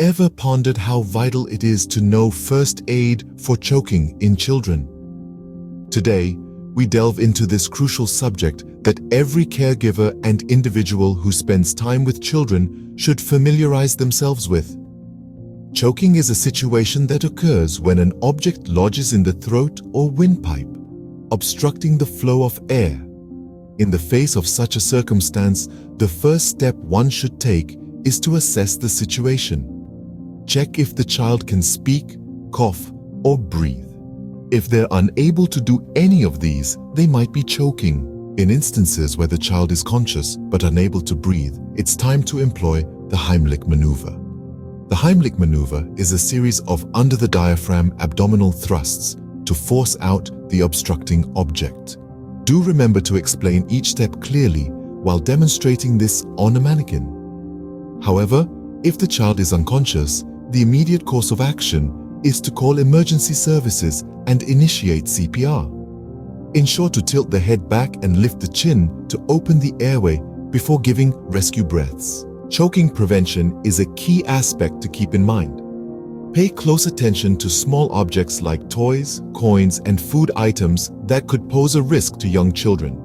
ever pondered how vital it is to know first aid for choking in children? Today, we delve into this crucial subject that every caregiver and individual who spends time with children should familiarize themselves with. Choking is a situation that occurs when an object lodges in the throat or windpipe, obstructing the flow of air. In the face of such a circumstance, the first step one should take is to assess the situation. Check if the child can speak, cough, or breathe. If they're unable to do any of these, they might be choking. In instances where the child is conscious but unable to breathe, it's time to employ the Heimlich maneuver. The Heimlich maneuver is a series of under-the-diaphragm abdominal thrusts to force out the obstructing object. Do remember to explain each step clearly while demonstrating this on a mannequin. However, if the child is unconscious, the immediate course of action is to call emergency services and initiate CPR. Ensure to tilt the head back and lift the chin to open the airway before giving rescue breaths. Choking prevention is a key aspect to keep in mind. Pay close attention to small objects like toys, coins, and food items that could pose a risk to young children.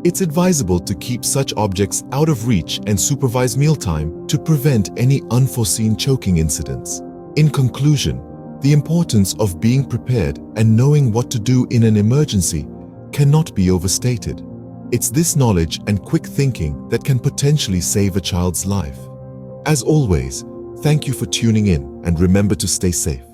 It's advisable to keep such objects out of reach and supervise mealtime to prevent any unforeseen choking incidents. In conclusion, the importance of being prepared and knowing what to do in an emergency cannot be overstated. It's this knowledge and quick thinking that can potentially save a child's life. As always, thank you for tuning in, and remember to stay safe.